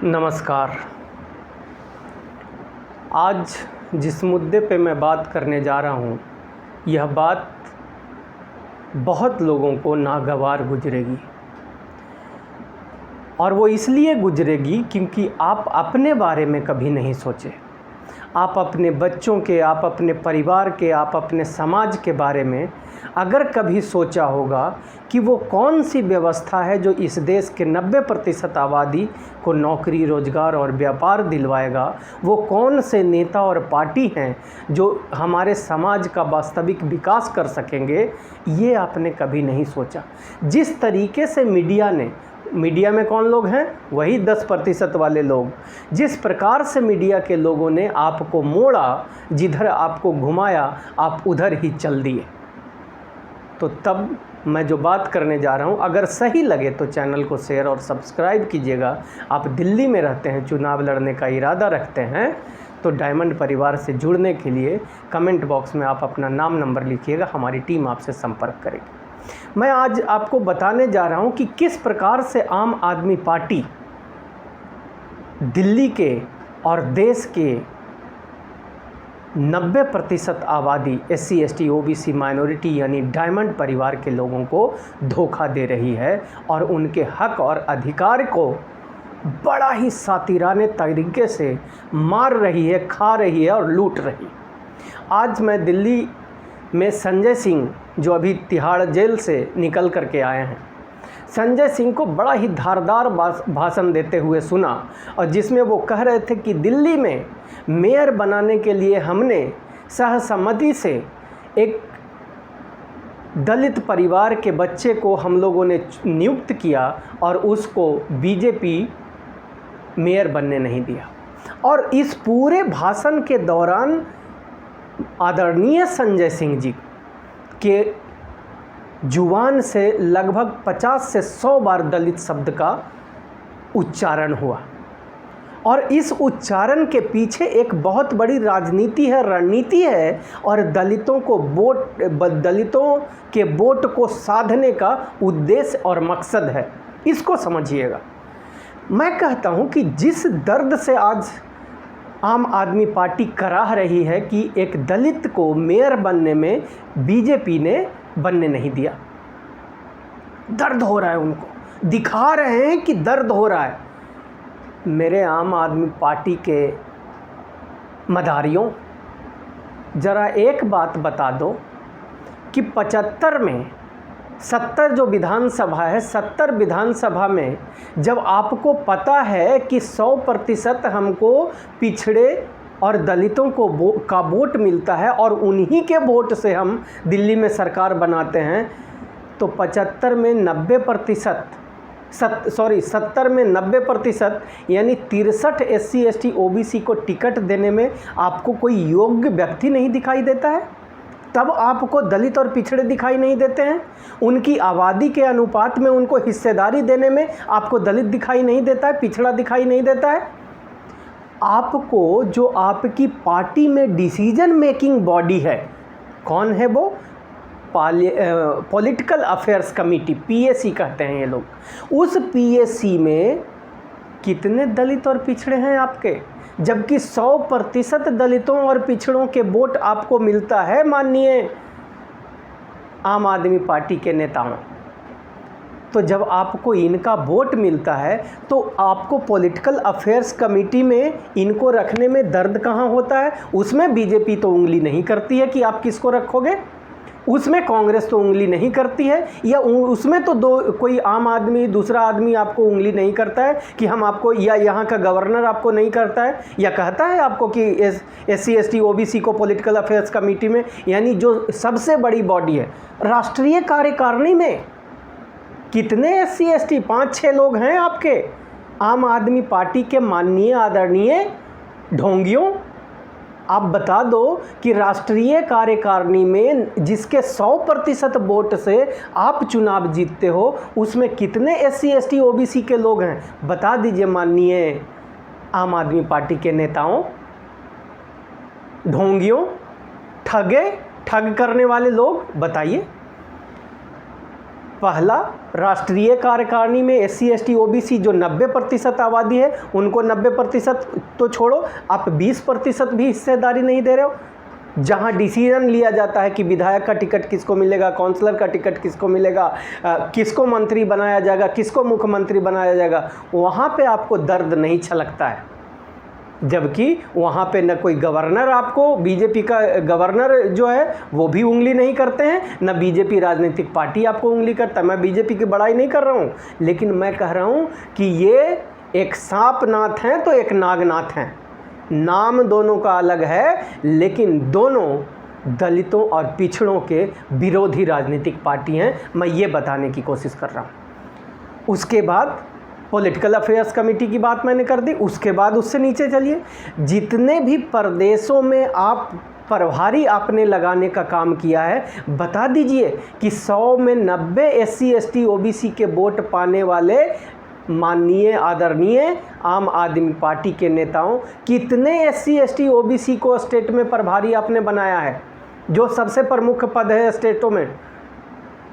नमस्कार। आज जिस मुद्दे पे मैं बात करने जा रहा हूँ, यह बात बहुत लोगों को नागवार गुजरेगी। और वो इसलिए गुजरेगी क्योंकि आप अपने बारे में कभी नहीं सोचे। आप अपने बच्चों के, आप अपने परिवार के, आप अपने समाज के बारे में अगर कभी सोचा होगा कि वो कौन सी व्यवस्था है जो इस देश के 90% आबादी को नौकरी, रोजगार और व्यापार दिलवाएगा, वो कौन से नेता और पार्टी हैं जो हमारे समाज का वास्तविक विकास कर सकेंगे, ये आपने कभी नहीं सोचा। जिस तरीके से मीडिया में कौन लोग हैं? वही 10% वाले लोग। जिस प्रकार से मीडिया के लोगों ने आपको मोड़ा, जिधर आपको घुमाया, आप उधर ही चल दिए। तो तब मैं जो बात करने जा रहा हूं, अगर सही लगे तो चैनल को शेयर और सब्सक्राइब कीजिएगा। आप दिल्ली में रहते हैं, चुनाव लड़ने का इरादा रखते हैं, तो डायमंड परिवार से जुड़ने के लिए कमेंट बॉक्स में आप अपना नाम, नंबर लिखिएगा। हमारी टीम आपसे संपर्क करेगी। मैं आज आपको बताने जा रहा हूं कि किस प्रकार से आम आदमी पार्टी दिल्ली के और देश के 90% आबादी SC, ST, OBC माइनॉरिटी यानी डायमंड परिवार के लोगों को धोखा दे रही है और उनके हक और अधिकार को बड़ा ही सातिराने तरीके से मार रही है, खा रही है और लूट रही। आज मैं दिल्ली में संजय सिंह, जो अभी तिहाड़ जेल से निकल करके आए हैं, संजय सिंह को बड़ा ही धारदार भाषण देते हुए सुना, और जिसमें वो कह रहे थे कि दिल्ली में मेयर बनाने के लिए हमने सहसम्मति से एक दलित परिवार के बच्चे को हम लोगों ने नियुक्त किया और उसको बीजेपी मेयर बनने नहीं दिया। और इस पूरे भाषण के दौरान आदरणीय संजय सिंह जी के जुबान से लगभग 50 से 100 बार दलित शब्द का उच्चारण हुआ। और इस उच्चारण के पीछे एक बहुत बड़ी राजनीति है, रणनीति है, और दलितों के वोट को साधने का उद्देश्य और मकसद है। इसको समझिएगा। मैं कहता हूं कि जिस दर्द से आज आम आदमी पार्टी कराह रही है कि एक दलित को मेयर बनने में बीजेपी ने बनने नहीं दिया, दर्द हो रहा है, उनको दिखा रहे हैं कि दर्द हो रहा है। मेरे आम आदमी पार्टी के मदारियों, ज़रा एक बात बता दो कि 75 में 70 जो विधानसभा है, 70 विधानसभा में जब आपको पता है कि 100% हमको पिछड़े और दलितों को का वोट मिलता है और उन्हीं के वोट से हम दिल्ली में सरकार बनाते हैं, तो 70 में 90% यानी 63 SC, ST, OBC को टिकट देने में आपको कोई योग्य व्यक्ति नहीं दिखाई देता है। तब आपको दलित और पिछड़े दिखाई नहीं देते हैं। उनकी आबादी के अनुपात में उनको हिस्सेदारी देने में आपको दलित दिखाई नहीं देता है, पिछड़ा दिखाई नहीं देता है। आपको जो आपकी पार्टी में डिसीजन मेकिंग बॉडी है, कौन है वो? पॉलिटिकल अफेयर्स कमेटी, PAC कहते हैं ये लोग। उस PAC में कितने दलित और पिछड़े हैं आपके? जबकि 100% दलितों और पिछड़ों के वोट आपको मिलता है माननीय आम आदमी पार्टी के नेताओं। तो जब आपको इनका वोट मिलता है तो आपको पॉलिटिकल अफेयर्स कमेटी में इनको रखने में दर्द कहाँ होता है? उसमें बीजेपी तो उंगली नहीं करती है कि आप किसको रखोगे, उसमें कांग्रेस तो उंगली नहीं करती है, या उसमें तो कोई आम आदमी, दूसरा आदमी आपको उंगली नहीं करता है कि हम आपको, या यहाँ का गवर्नर आपको नहीं करता है या कहता है आपको कि SC, ST, OBC को पॉलिटिकल अफेयर्स कमेटी में, यानी जो सबसे बड़ी बॉडी है राष्ट्रीय कार्यकारिणी में कितने SC, ST? 5-6 लोग हैं आपके आम आदमी पार्टी के माननीय आदरणीय ढोंगियों। आप बता दो कि राष्ट्रीय कार्यकारिणी में जिसके 100% वोट से आप चुनाव जीतते हो, उसमें कितने SC, ST, OBC के लोग हैं? बता दीजिए माननीय आम आदमी पार्टी के नेताओं, ढोंगियों, ठग करने वाले लोग, बताइए। पहला, राष्ट्रीय कार्यकारिणी में SC/ST OBC जो 90% आबादी है उनको 90% तो छोड़ो, आप 20% भी हिस्सेदारी नहीं दे रहे हो। जहां डिसीजन लिया जाता है कि विधायक का टिकट किसको मिलेगा, काउंसलर का टिकट किसको मिलेगा, किसको मंत्री बनाया जाएगा, किसको मुख्यमंत्री बनाया जाएगा, वहाँ पे आपको दर्द नहीं छलकता है। जबकि वहाँ पे न कोई गवर्नर, आपको बीजेपी का गवर्नर जो है वो भी उंगली नहीं करते हैं, न बीजेपी राजनीतिक पार्टी आपको उंगली करता है। मैं बीजेपी की बड़ाई नहीं कर रहा हूँ, लेकिन मैं कह रहा हूँ कि ये एक सांपनाथ हैं तो एक नागनाथ हैं। नाम दोनों का अलग है, लेकिन दोनों दलितों और पिछड़ों के विरोधी राजनीतिक पार्टी हैं। मैं ये बताने की कोशिश कर रहा हूँ। उसके बाद पॉलिटिकल अफेयर्स कमेटी की बात मैंने कर दी। उसके बाद उससे नीचे चलिए, जितने भी प्रदेशों में आप प्रभारी आपने लगाने का काम किया है, बता दीजिए कि 100 में 90 SC/ST OBC के वोट पाने वाले माननीय आदरणीय आम आदमी पार्टी के नेताओं, कितने SC/ST OBC को स्टेट में प्रभारी आपने बनाया है? जो सबसे प्रमुख पद है स्टेटों में,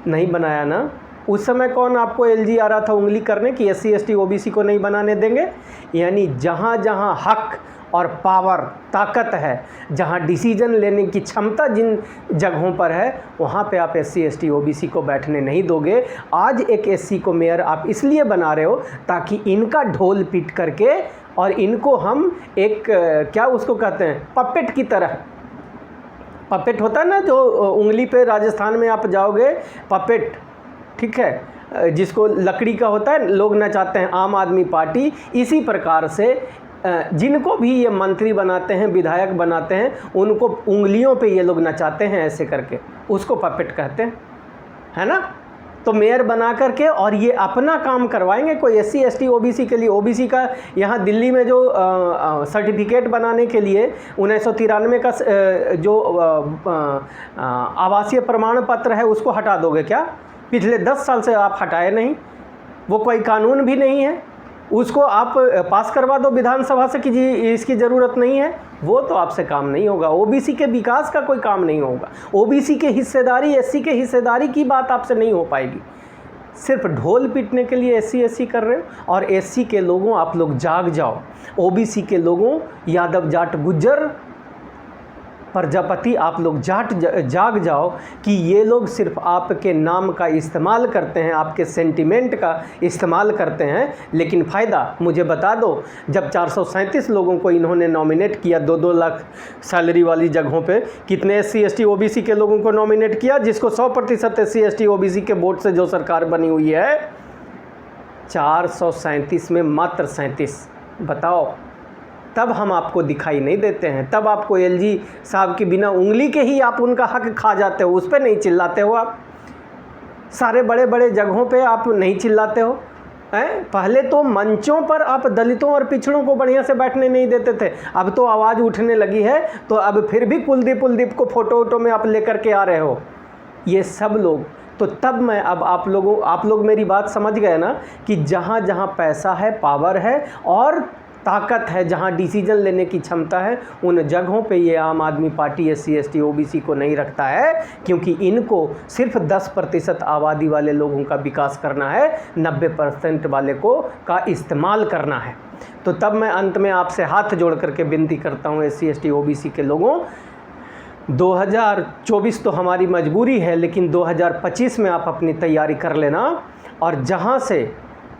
नहीं बनाया ना। उस समय कौन आपको LG आ रहा था उंगली करने की SC/ST OBC को नहीं बनाने देंगे? यानी जहाँ जहाँ हक और पावर, ताकत है, जहाँ डिसीजन लेने की क्षमता जिन जगहों पर है, वहाँ पे आप SC/ST OBC को बैठने नहीं दोगे। आज एक SC को मेयर आप इसलिए बना रहे हो ताकि इनका ढोल पीट करके और इनको हम एक क्या उसको कहते हैं, पपेट की तरह। पपेट होता है ना जो उंगली पे, राजस्थान में आप जाओगे पपेट, ठीक है, जिसको लकड़ी का होता है, लोग नचाते हैं आम आदमी पार्टी। इसी प्रकार से जिनको भी ये मंत्री बनाते हैं, विधायक बनाते हैं, उनको उंगलियों पे ये लोग नचाते हैं ऐसे करके, उसको पपेट कहते हैं, है ना। तो मेयर बना करके और ये अपना काम करवाएंगे। कोई SC/ST OBC के लिए, OBC का यहाँ दिल्ली में जो सर्टिफिकेट बनाने के लिए 1993 का जो आवासीय प्रमाण पत्र है उसको हटा दोगे क्या? पिछले 10 साल से आप हटाए नहीं, वो कोई कानून भी नहीं है, उसको आप पास करवा दो विधानसभा से कि जी इसकी ज़रूरत नहीं है। वो तो आपसे काम नहीं होगा। OBC के विकास का कोई काम नहीं होगा। OBC के हिस्सेदारी, SC के हिस्सेदारी की बात आपसे नहीं हो पाएगी। सिर्फ ढोल पीटने के लिए SC/SC कर रहे हो। और SC के लोगों, आप लोग जाग जाओ। OBC के लोगों, यादव, जाट, गुज्जर, प्रजापति, आप लोग जाग जाओ कि ये लोग सिर्फ आपके नाम का इस्तेमाल करते हैं, आपके सेंटिमेंट का इस्तेमाल करते हैं, लेकिन फ़ायदा मुझे बता दो। जब 437 लोगों को इन्होंने नॉमिनेट किया 2-2 लाख सैलरी वाली जगहों पे, कितने SC/ST OBC के लोगों को नॉमिनेट किया? जिसको 100% SC/ST OBC के वोट से जो सरकार बनी हुई है, 437 में मात्र 37। बताओ, तब हम आपको दिखाई नहीं देते हैं। तब आपको LG साहब की बिना उंगली के ही आप उनका हक खा जाते हो, उस पर नहीं चिल्लाते हो। आप सारे बड़े बड़े जगहों पे आप नहीं चिल्लाते हो हैं। पहले तो मंचों पर आप दलितों और पिछड़ों को बढ़िया से बैठने नहीं देते थे, अब तो आवाज़ उठने लगी है, तो अब फिर भी कुलदीप को फ़ोटो में आप लेकर के आ रहे हो, ये सब लोग। तो तब मैं अब आप लोग मेरी बात समझ गए ना कि जहाँ जहाँ पैसा है, पावर है और ताकत है, जहां डिसीजन लेने की क्षमता है, उन जगहों पे ये आम आदमी पार्टी SC/ST OBC को नहीं रखता है, क्योंकि इनको सिर्फ 10% आबादी वाले लोगों का विकास करना है, 90% वाले को का इस्तेमाल करना है। तो तब मैं अंत में आपसे हाथ जोड़ करके विनती करता हूँ SC/ST OBC के लोगों, 2024 तो हमारी मजबूरी है, लेकिन 2025 में आप अपनी तैयारी कर लेना। और जहाँ से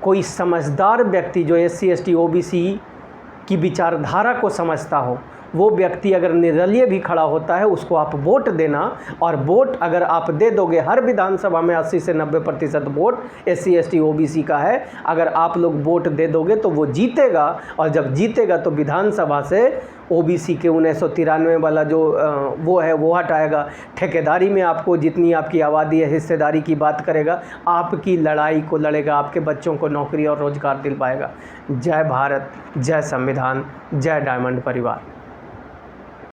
कोई समझदार व्यक्ति जो SC/ST OBC की विचारधारा को समझता हो, वो व्यक्ति अगर निर्दलीय भी खड़ा होता है, उसको आप वोट देना। और वोट अगर आप दे दोगे, हर विधानसभा में 80 से 90% वोट SC/ST OBC का है, अगर आप लोग वोट दे दोगे तो वो जीतेगा। और जब जीतेगा तो विधानसभा से OBC के 1993 वाला जो वो है वो हटाएगा। ठेकेदारी में आपको जितनी आपकी आबादी है, हिस्सेदारी की बात करेगा, आपकी लड़ाई को लड़ेगा, आपके बच्चों को नौकरी और रोज़गार दिलवाएगा। जय भारत, जय संविधान, जय डायमंड परिवार।